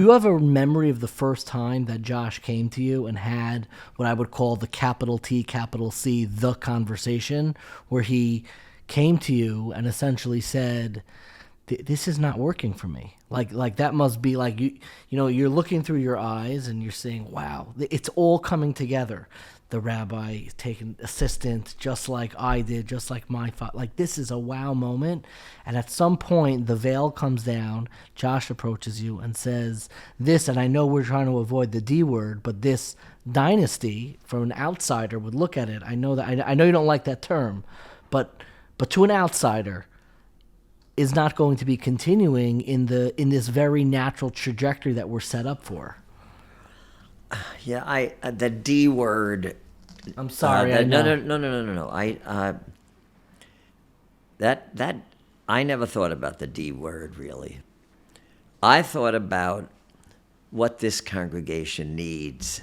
Do you have a memory of the first time that Josh came to you and had what I would call the capital T, capital C, the conversation, where he came to you and essentially said, this is not working for me. Like that must be like, you know, you're looking through your eyes and you're saying, wow, it's all coming together. The rabbi taking assistant, just like I did, just like my father. Like, this is a wow moment. And at some point, the veil comes down. Josh approaches you and says this, and I know we're trying to avoid the D word, but this dynasty, from an outsider, would look at it. I know that. I know you don't like that term, but to an outsider, is not going to be continuing in this very natural trajectory that we're set up for. Yeah, the D word. I'm sorry. No. That I never thought about the D word really. I thought about what this congregation needs,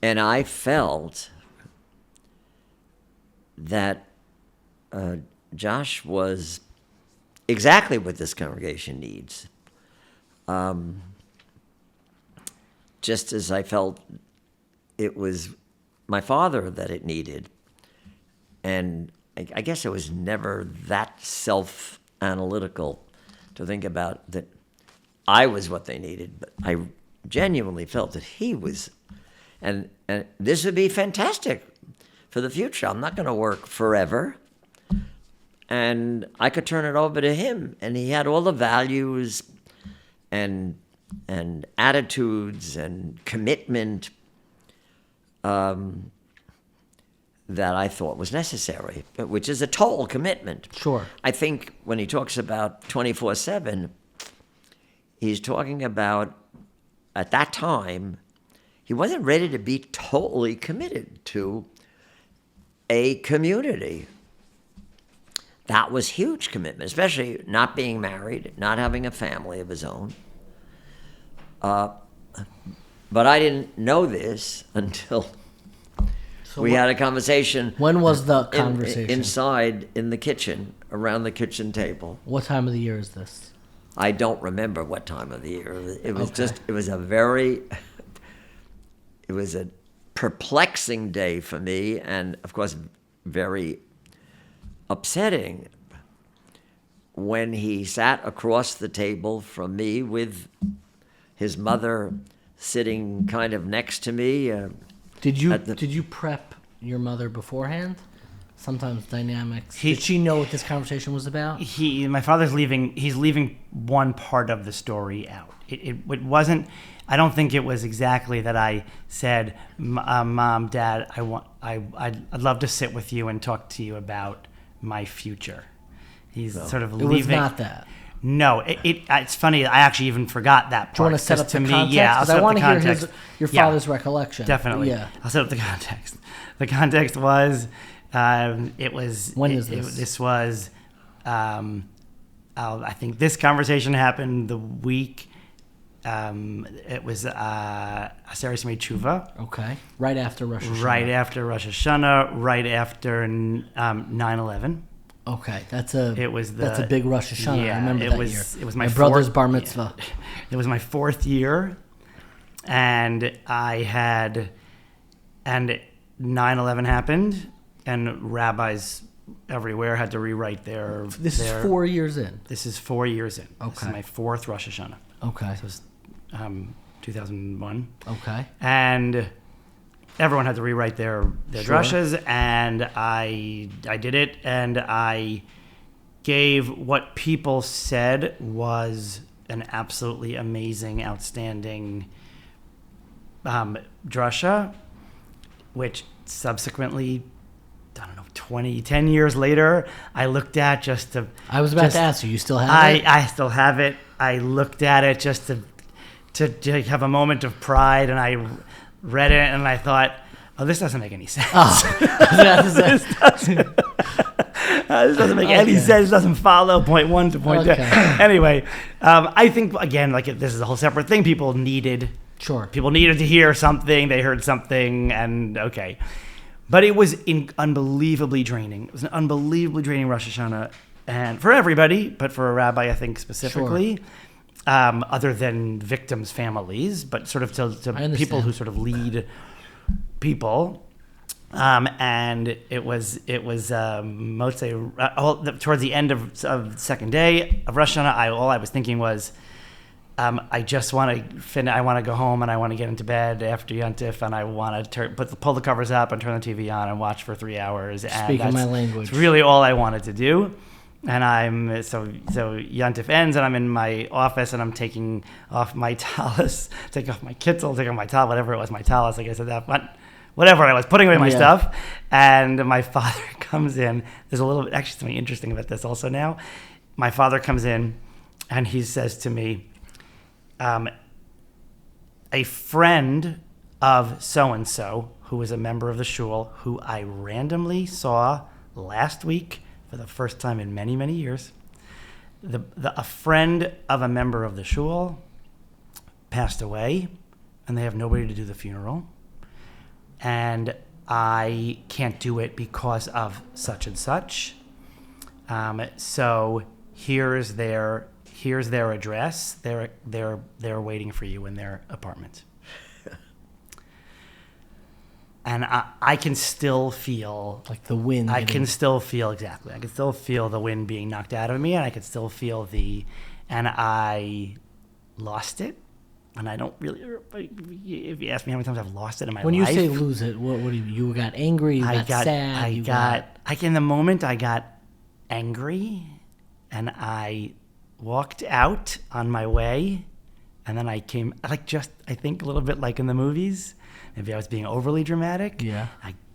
and I felt that Josh was exactly what this congregation needs. Just as I felt it was my father that it needed. And I guess I was never that self-analytical to think about that I was what they needed, but I genuinely felt that he was. And this would be fantastic for the future. I'm not going to work forever. And I could turn it over to him. And he had all the values and attitudes and commitment that I thought was necessary, which is a total commitment. Sure. I think when he talks about 24/7, he's talking about, at that time, he wasn't ready to be totally committed to a community. That was huge commitment, especially not being married, not having a family of his own. But I didn't know this until we had a conversation. When was the conversation? Inside in the kitchen, around the kitchen table. What time of the year is this? I don't remember what time of the year. It was Okay. it was a perplexing day for me, and of course, very upsetting when he sat across the table from me with his mother sitting kind of next to me. Did you prep your mother beforehand? Sometimes dynamics. Did she know what this conversation was about? My father's leaving. He's leaving one part of the story out. It wasn't. I don't think it was exactly that I said, "Mom, Dad, I'd love to sit with you and talk to you about my future." He's sort of leaving. It was not that. No, it's funny. I actually even forgot that part. Do you want to set up the context? Yeah, I'll set I up want the to hear context. your father's recollection. Definitely. Yeah. I'll set up the context. The context was, it was. When is this? This was, I think this conversation happened the week. It was Aseret Yemei Tshuva. Okay. Right after Rosh Hashanah. Right after Rosh Hashanah. Right after 9/11. Okay, that's a big Rosh Hashanah. Yeah, I remember that year. It was my brother's bar mitzvah. Yeah. It was my fourth year, and 9/11 happened, and rabbis everywhere had to rewrite their. This is 4 years in. This is 4 years in. Okay. This is my fourth Rosh Hashanah. Okay. So it was 2001. Okay. And everyone had to rewrite their drashas, and I did it, and I gave what people said was an absolutely amazing, outstanding drasha, which subsequently, I don't know, 10 years later, I looked at just to... I was about to ask you still have it? I still have it. I looked at it just to have a moment of pride, and I read it, and I thought, oh, this doesn't make any sense. This doesn't make any sense. It doesn't follow point one to point two. Anyway, I think, again, like this is a whole separate thing. People needed to hear something. They heard something, and okay. But it was unbelievably draining. It was an unbelievably draining Rosh Hashanah, and for everybody, but for a rabbi, I think specifically. other than victims' families, but sort of to people who sort of lead people. And it was mostly towards the end of the second day of Rosh Hashanah. All I was thinking was, I just want to I want to go home and I want to get into bed after Yontif, and I want to pull the covers up and turn the TV on and watch for 3 hours. And Speaking my language. It's really all I wanted to do. And so Yontif ends, and I'm in my office, and I'm taking off my talis, taking off my kittel, taking off my towel, whatever it was, my talis, I guess at that point. Whatever, I was putting away my stuff, and my father comes in. There's actually something interesting about this also now. My father comes in, and he says to me, a friend of so-and-so, who is a member of the shul, who I randomly saw last week for the first time in many, many years, a friend of a member of the shul passed away, and they have nobody to do the funeral. And I can't do it because of such and such. So here's their address. They're waiting for you in their apartment. And I can still feel like the wind. I can still feel the wind being knocked out of me, and I can still feel and I lost it. And I don't really, if you ask me how many times I've lost it in my life. When you say lose it, what do you got angry, you got sad? In the moment I got angry, and I walked out on my way, and then I came, I think a little bit like in the movies. Maybe I was being overly dramatic. Yeah.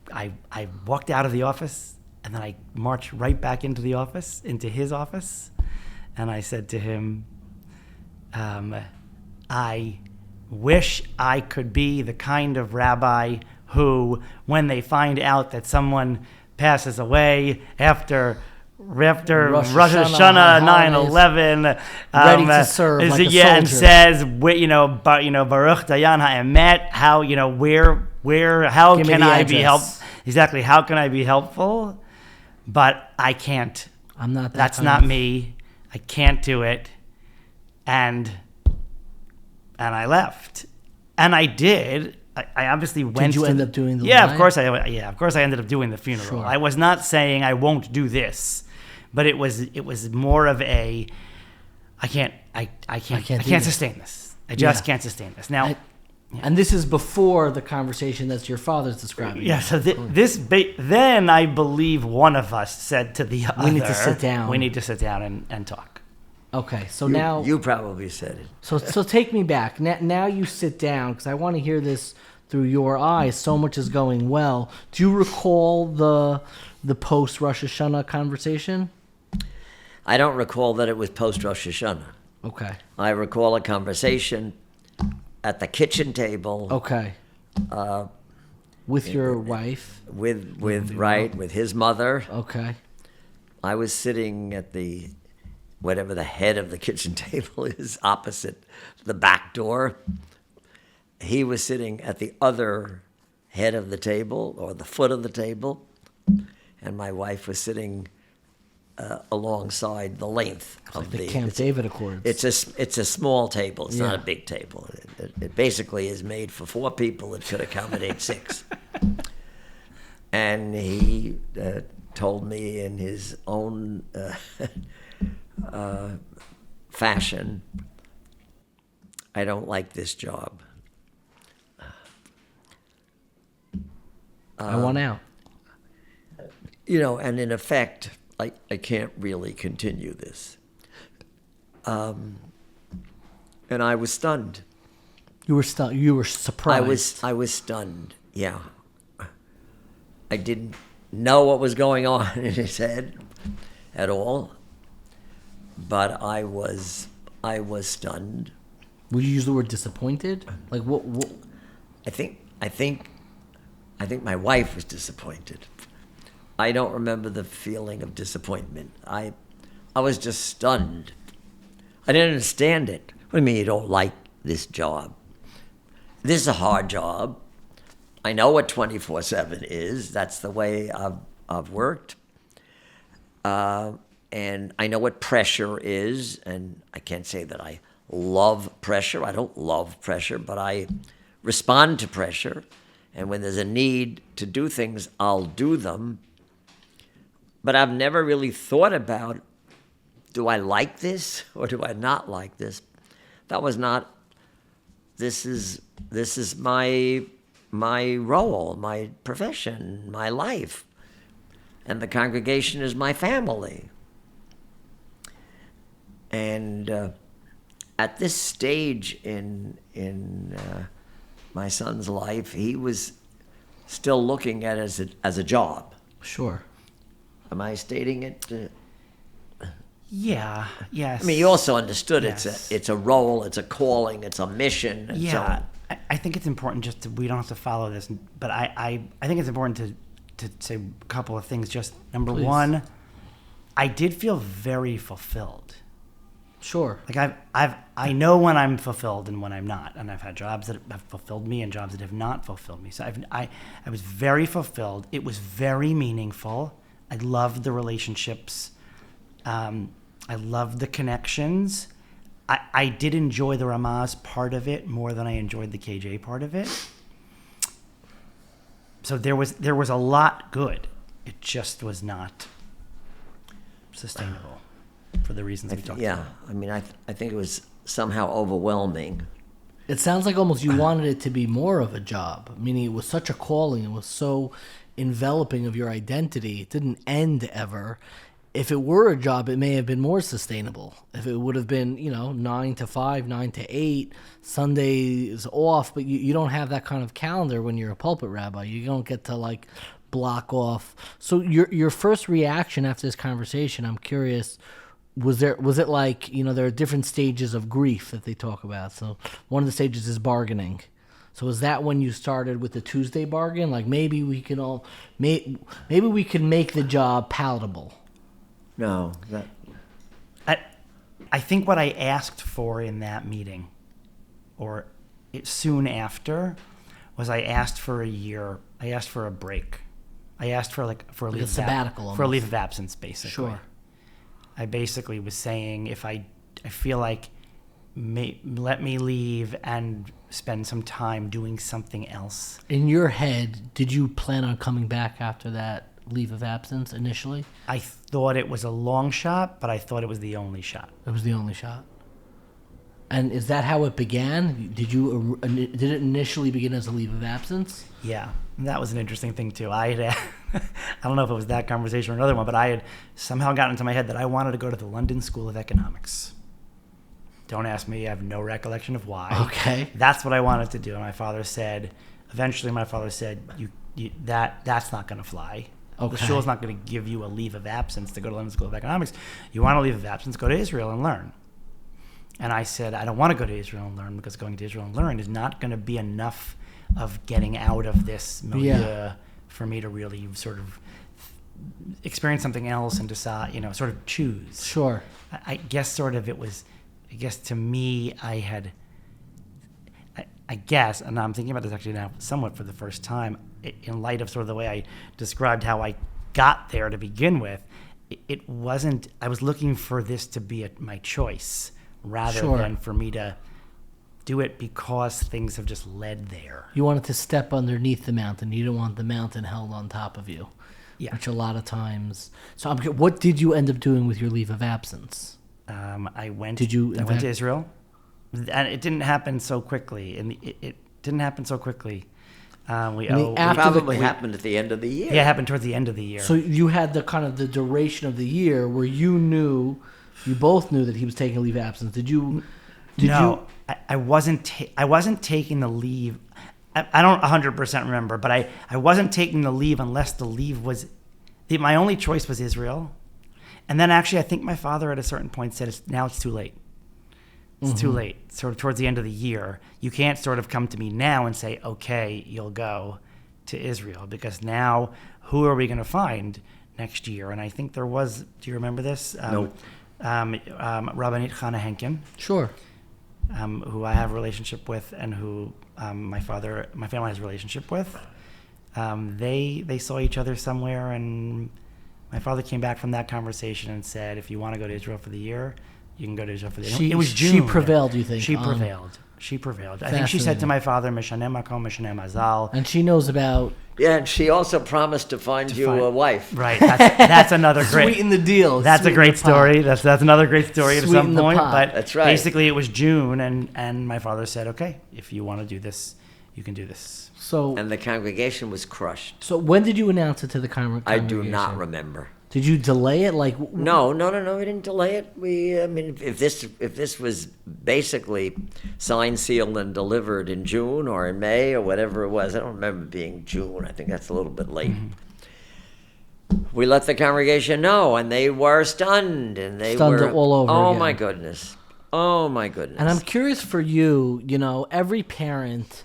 I walked out of the office, and then I marched right back into his office, and I said to him, I wish I could be the kind of rabbi who, when they find out that someone passes away after Rosh Hashanah 9/11, ready to serve like a soldier. And says, Baruch Dayan HaEmet, how can I be helpful? Exactly, how can I be helpful? But I can't. I'm not. That's not me. I can't do it, and I left, and I did. I obviously went. Did you end up doing the? Yeah, of course I ended up doing the funeral. Sure. I was not saying I won't do this, but it was more of a, I can't sustain this. I just can't sustain this now. And this is before the conversation that your father's describing. Yeah. So then I believe one of us said to the other, "We need to sit down. We need to sit down and talk." Okay, so now you probably said it. So take me back. Now you sit down, because I want to hear this through your eyes. So much is going well. Do you recall the post Rosh Hashanah conversation? I don't recall that it was post Rosh Hashanah. Okay. I recall a conversation at the kitchen table. Okay. With your wife. With his mother. Okay. I was sitting at whatever the head of the kitchen table is, opposite the back door. He was sitting at the other head of the table, or the foot of the table, and my wife was sitting alongside the length of the Camp David Accords. It's a small table. It's not a big table. It basically is made for 4 people. It could accommodate 6. And he told me in his own fashion, I don't like this job. I want out. And in effect, I can't really continue this. And I was stunned. You were stunned. You were surprised. I was stunned. Yeah. I didn't know what was going on in his head at all, but I was stunned. Would you use the word disappointed? Like what? I think my wife was disappointed. I don't remember the feeling of disappointment. I was just stunned. I didn't understand it. What do you mean you don't like this job? This is a hard job. I know what 24/7 is. That's the way I've worked. And I know what pressure is, and I can't say that I love pressure. I don't love pressure, but I respond to pressure. And when there's a need to do things, I'll do them. But I've never really thought about, do I like this or do I not like this? That was not, this is my role, my profession, my life. And the congregation is my family. And at this stage in my son's life, he was still looking at it as a job. Sure. Am I stating it? Yeah. Yes. I mean, he also understood Yes. it's a role, it's a calling, it's a mission. And so on. I think it's important just to, we don't have to follow this, but I think it's important to say a couple of things. Just number Please. one, I did feel very fulfilled. Sure. Like I know when I'm fulfilled and when I'm not, and I've had jobs that have fulfilled me and jobs that have not fulfilled me. So I was very fulfilled. It was very meaningful. I loved the relationships. I loved the connections. I did enjoy the Ramaz part of it more than I enjoyed the KJ part of it. So there was a lot good. It just was not sustainable for the reasons we talked about. I mean, I think it was somehow overwhelming. It sounds like almost you wanted it to be more of a job, meaning it was such a calling, it was so enveloping of your identity. It didn't end ever. If it were a job, it may have been more sustainable. If it would have been, 9 to 5, 9 to 8, Sundays off, but you don't have that kind of calendar when you're a pulpit rabbi. You don't get to block off. So your first reaction after this conversation, I'm curious, was it like, there are different stages of grief that they talk about. So one of the stages is bargaining. So is that when you started with the Tuesday bargain? Like maybe we can maybe we can make the job palatable. No, I think what I asked for in that meeting, or soon after, was I asked for a year. I asked for a break. I asked for a leave sabbatical for a leave of absence, basically. Sure. I basically was saying if I feel like let me leave and spend some time doing something else. In your head, did you plan on coming back after that leave of absence initially? I thought it was a long shot, but I thought it was the only shot. It was the only shot. And is that how it began? Did it initially begin as a leave of absence? Yeah, and that was an interesting thing too. I don't know if it was that conversation or another one, but I had somehow gotten into my head that I wanted to go to the London School of Economics. Don't ask me. I have no recollection of why. Okay. That's what I wanted to do. And eventually my father said, that's not going to fly. Okay. The shul's not going to give you a leave of absence to go to London School of Economics. You want a leave of absence, go to Israel and learn. And I said, I don't want to go to Israel and learn because going to Israel and learn is not going to be enough of getting out of this milieu for me to really sort of experience something else and decide, sort of choose. Sure. I guess to me, I guess, and I'm thinking about this actually now somewhat for the first time, in light of sort of the way I described how I got there to begin with, it wasn't, I was looking for this to be my choice rather than for me to do it because things have just led there. You wanted to step underneath the mountain. You didn't want the mountain held on top of you. Yeah. Which a lot of times. So what did you end up doing with your leave of absence? I went to Israel, and it didn't happen so quickly. And it didn't happen so quickly. It probably happened at the end of the year. Yeah, it happened towards the end of the year. So you had the kind of the duration of the year where you both knew that he was taking a leave of absence. I wasn't taking the leave. I don't 100% remember, but I wasn't taking the leave unless the leave was, my only choice was Israel. And then actually I think my father at a certain point said, now it's too late. It's too late. Sort of towards the end of the year, you can't sort of come to me now and say, okay, you'll go to Israel, because now who are we going to find next year? And I think there was, do you remember this? No. Rabbinic Chana Henkin. Sure. Who I have a relationship with and who my family has a relationship with. They saw each other somewhere, and my father came back from that conversation and said, if you want to go to Israel for the year, You can go to Israel for the. It was June. She prevailed, you think? She prevailed. She prevailed. I think she said to my father, "Mishanem makom, mishanem mazal." And she knows about. Yeah, and she also promised to find you a wife. Right. That's another great. Sweeten the deal. That's a great story. That's another great story at some point. But that's right. Basically, it was June, and my father said, "Okay, if you want to do this, you can do this." And the congregation was crushed. So when did you announce it to the congregation? I do not remember. Did you delay it? No, we didn't delay it. If this was basically signed, sealed, and delivered in June or in May or whatever it was, I don't remember it being June. I think that's a little bit late. Mm-hmm. We let the congregation know, and they were stunned, and they were all over. Oh again. my goodness! Oh my goodness! And I'm curious for you. Every parent,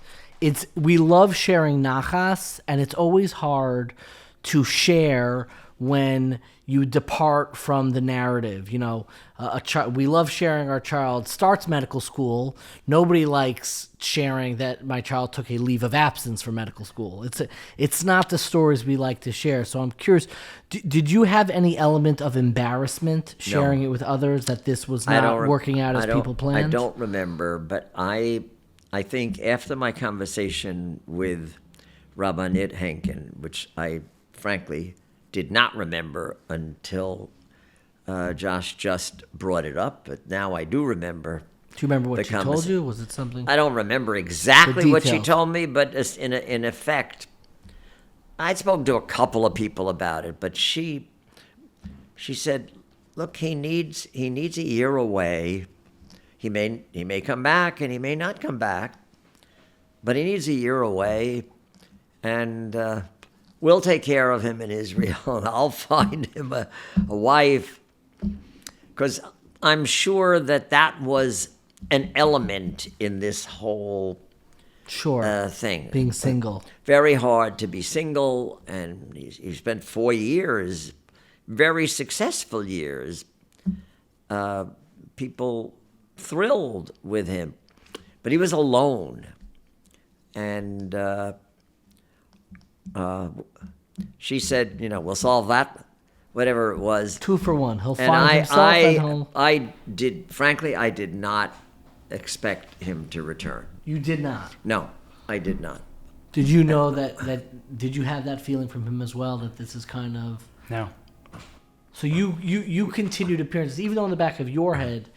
we love sharing nachas, and it's always hard to share when you depart from the narrative. We love sharing our child starts medical school. Nobody likes sharing that my child took a leave of absence for medical school. It's not the stories we like to share. So I'm curious, did you have any element of embarrassment sharing it with others, that this was not working out as people planned? I don't remember, but I think after my conversation with Rabbanit Henkin, which I frankly did not remember until Josh just brought it up, but now I do remember. Do you remember what she told you? Was it something? I don't remember exactly what she told me, but in effect, I spoke to a couple of people about it, but she said, "Look, he needs a year away. He may come back and he may not come back, but he needs a year away, and we'll take care of him in Israel, and I'll find him a wife." Because I'm sure that was an element in this whole thing. Being single. Very hard to be single, and he spent 4 years, very successful years. People thrilled with him, but he was alone, and she said, "We'll solve that, whatever it was." 2 for 1. He'll find himself at home. I did not expect him to return. You did not? No, I did not. Did you know did you have that feeling from him as well, that this is kind of... No. So you continued appearances, even though in the back of your head,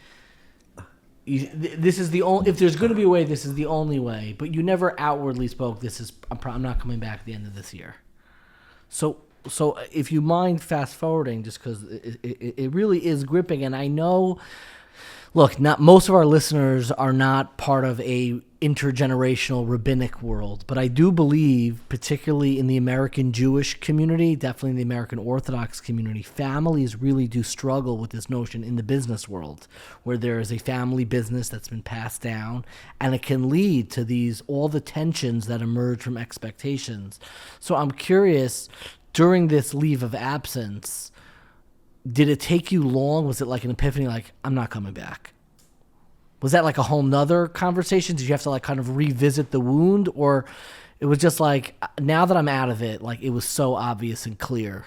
this is the only... If there's going to be a way, this is the only way. But you never outwardly spoke, I'm not coming back at the end of this year. So if you mind fast forwarding, just because it really is gripping, and I know, look, not most of our listeners are not part of a intergenerational rabbinic world, but I do believe, particularly in the American Jewish community, definitely in the American Orthodox community, families really do struggle with this notion in the business world, where there is a family business that's been passed down, and it can lead to all the tensions that emerge from expectations. So I'm curious, during this leave of absence, did it take you long? Was it like an epiphany, like, I'm not coming back? Was that like a whole nother conversation? Did you have to like kind of revisit the wound? Or it was just like, now that I'm out of it, like it was so obvious and clear?